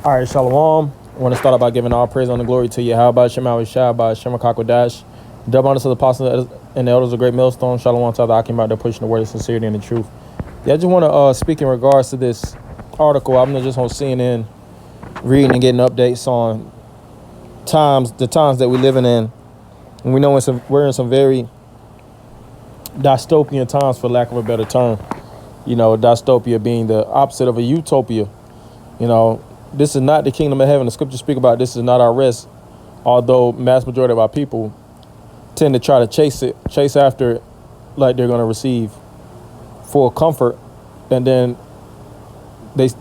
All right, Shalom. I want to start out by giving all praise and the glory to you. How about Shema Shah, by Shema Kakwadash? Double honor to the apostles and the elders of Great Millstone. Shalom to the Akim out there pushing the word of sincerity and the truth. Yeah, I just want to speak in regards to this article. I'm just on CNN reading and getting updates on the times that we're living in. And we know we're in some very dystopian times, for lack of a better term. You know, dystopia being the opposite of a utopia. You know, this is not the kingdom of heaven. The scriptures speak about this is not our rest, although mass majority of our people tend to try to chase after it like they're going to receive full comfort, and then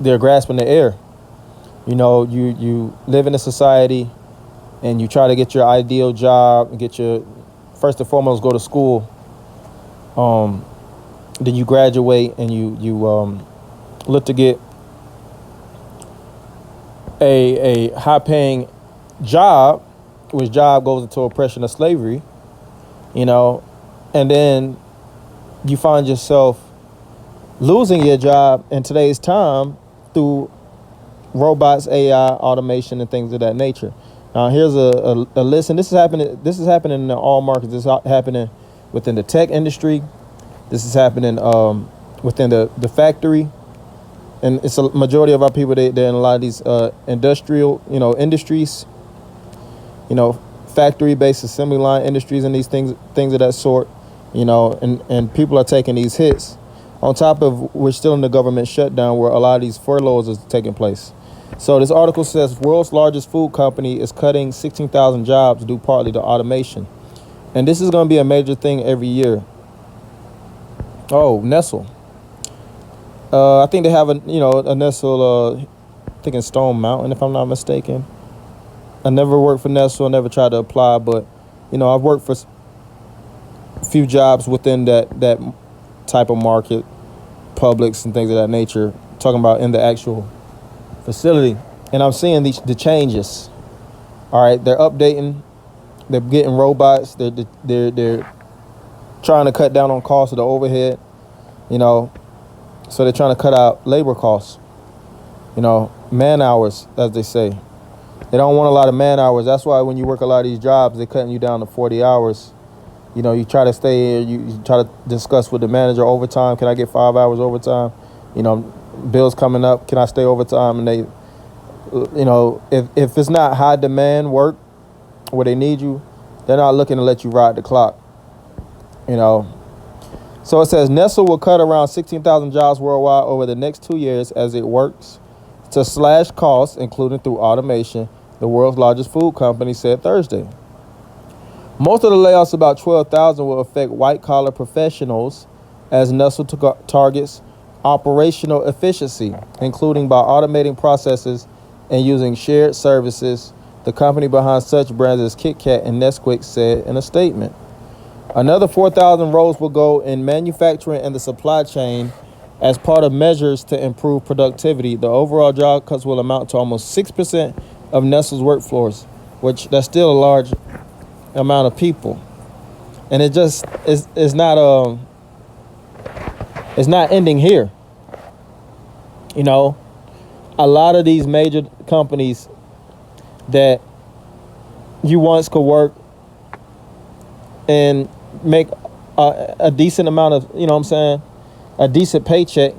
they're grasping the air. You know, you live in a society and you try to get your ideal job and get your, first and foremost, go to school. Then you graduate and you look to get a high-paying job, which job goes into oppression of slavery, you know, and then you find yourself losing your job in today's time through robots, AI, automation, and things of that nature. Now, here's a list, and this is happening in all markets. This is happening within the tech industry. This is happening within the factory. And it's a majority of our people, they're in a lot of these industrial, industries, factory-based assembly line industries and these things of that sort, and people are taking these hits. On top of, we're still in the government shutdown where a lot of these furloughs is taking place. So this article says world's largest food company is cutting 16,000 jobs due partly to automation. And this is going to be a major thing every year. Oh, Nestle. I think they have a Nestle, I think in Stone Mountain, if I'm not mistaken. I never worked for Nestle. I never tried to apply, but, I've worked for a few jobs within that type of market, Publix and things of that nature, talking about in the actual facility. And I'm seeing the changes. All right, they're updating. They're getting robots. They're trying to cut down on costs of the overhead, So they're trying to cut out labor costs, man hours, as they say. They don't want a lot of man hours. That's why when you work a lot of these jobs, they're cutting you down to 40 hours. You try to stay here. You try to discuss with the manager overtime. Can I get 5 hours overtime? Bills coming up. Can I stay overtime? And they, if it's not high demand work where they need you, they're not looking to let you ride the clock, So it says Nestle will cut around 16,000 jobs worldwide over the next 2 years as it works to slash costs, including through automation, the world's largest food company said Thursday. Most of the layoffs, about 12,000, will affect white-collar professionals as Nestle targets operational efficiency, including by automating processes and using shared services, the company behind such brands as Kit Kat and Nesquik said in a statement. Another 4,000 roles will go in manufacturing and the supply chain as part of measures to improve productivity. The overall job cuts will amount to almost 6% of Nestle's workforce, which that's still a large amount of people. And it just is not ending here. A lot of these major companies that you once could work and make a decent amount of, a decent paycheck,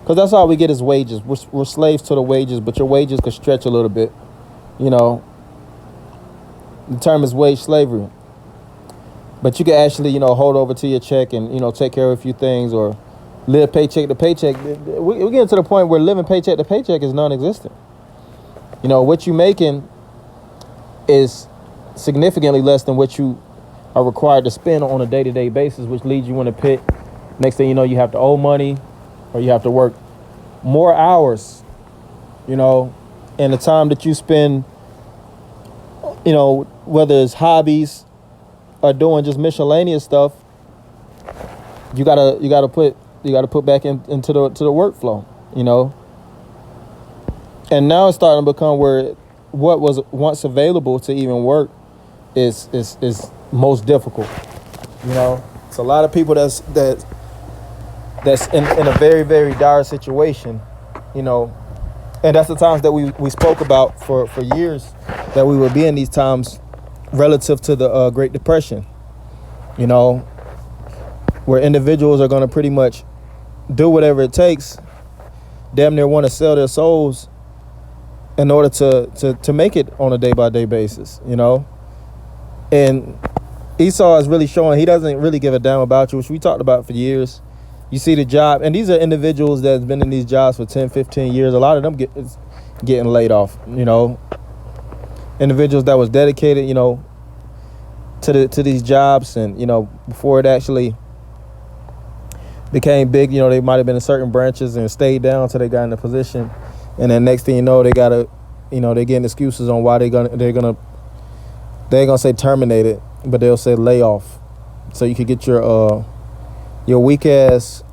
because that's all we get is wages. We're slaves to the wages, but your wages could stretch a little bit. The term is wage slavery. But you can actually, hold over to your check and, take care of a few things or live paycheck to paycheck. We're getting to the point where living paycheck to paycheck is non-existent. What you're making is significantly less than what you are required to spend on a day-to-day basis, which leads you in a pit. Next thing you know, you have to owe money or you have to work more hours, and the time that you spend, whether it's hobbies or doing just miscellaneous stuff, you gotta put back into the workflow, And now it's starting to become where what was once available to even work is most difficult. It's a lot of people that's in a very, very dire situation, And that's the times that we spoke about for years, that we would be in these times relative to the Great Depression, you know, where individuals are going to pretty much do whatever it takes, damn near want to sell their souls in order to make it on a day-by-day basis, you know. And Esau is really showing he doesn't really give a damn about you, which we talked about for years. You see the job, and these are individuals that's been in these jobs for 10, 15 years. A lot of them getting laid off, you know. Individuals that was dedicated, you know, to these jobs, and, you know, before it actually became big, you know, they might have been in certain branches and stayed down until they got in the position. And then next thing you know, they gotta, you know, they're getting excuses on why they ain't gonna say terminated, but they'll say layoff. So you could get your weak ass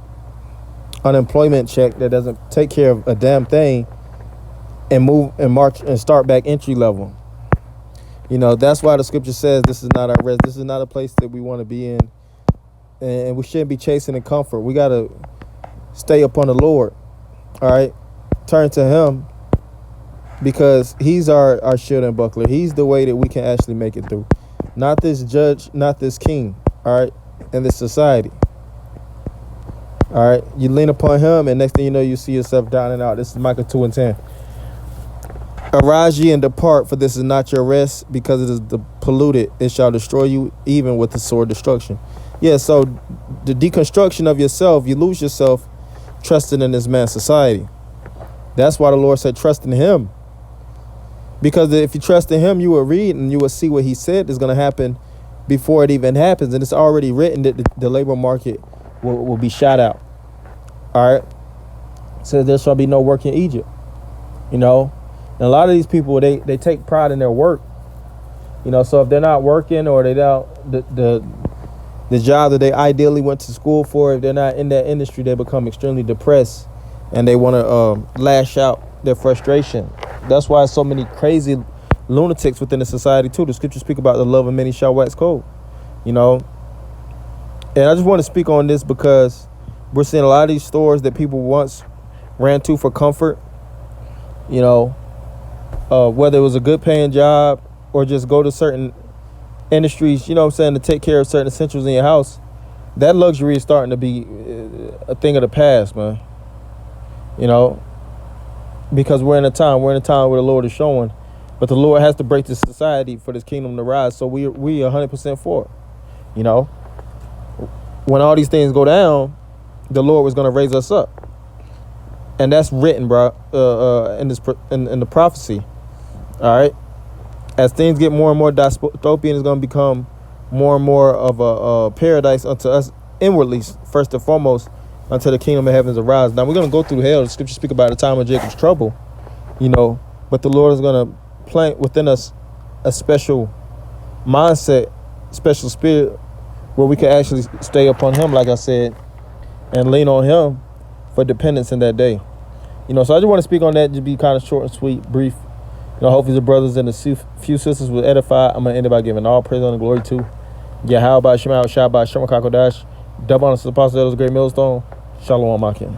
unemployment check that doesn't take care of a damn thing, and move and march and start back entry level. You know, that's why the scripture says this is not our rest. This is not a place that we want to be in, and we shouldn't be chasing in comfort. We gotta stay upon the Lord. All right, turn to Him, because He's our shield and buckler. He's the way that we can actually make it through. Not this judge, not this king. All right, in this society. All right, you lean upon Him, and next thing you know, you see yourself down and out. This is Micah 2:10. Arise ye and depart, for this is not your rest, because it is polluted. It shall destroy you, even with the sword destruction. Yeah, so the deconstruction of yourself, you lose yourself trusting in this man's society. That's why the Lord said trust in Him. Because if you trust in Him, you will read and you will see what He said is going to happen before it even happens. And it's already written that the labor market will be shot out. All right. So there shall be no work in Egypt. You know, and a lot of these people, they take pride in their work. You know, so if they're not working, or they don't, the job that they ideally went to school for, if they're not in that industry, they become extremely depressed, and they want to lash out their frustration. That's why so many crazy lunatics within the society too. The scriptures speak about the love of many shall wax cold. You know, and I just want to speak on this because we're seeing a lot of these stores that people once ran to for comfort. You know, whether it was a good paying job or just go to certain industries, you know what I'm saying, to take care of certain essentials in your house, that luxury is starting to be a thing of the past, man. You know, because we're in a time where the Lord is showing, but the Lord has to break this society for this kingdom to rise. So we 100% for it. You know, when all these things go down, the Lord was going to raise us up, and that's written, bro, in the prophecy. All right, as things get more and more dystopian, it's going to become more and more of a paradise unto us inwardly, first and foremost, until the kingdom of heavens arise. Now we're going to go through hell. The scriptures speak about the time of Jacob's trouble, you know, but the Lord is going to plant within us a special mindset, special spirit, where we can actually stay upon Him, like I said, and lean on Him for dependence in that day. You know, so I just want to speak on that, just be kind of short and sweet, brief. You know, hopefully the brothers and the few sisters will edify. I'm going to end it by giving all praise and glory to Yahweh, Shema, Shabbat, Shema, Kakodash, double honor to the apostle, that was a great millstone. Shalom, my king.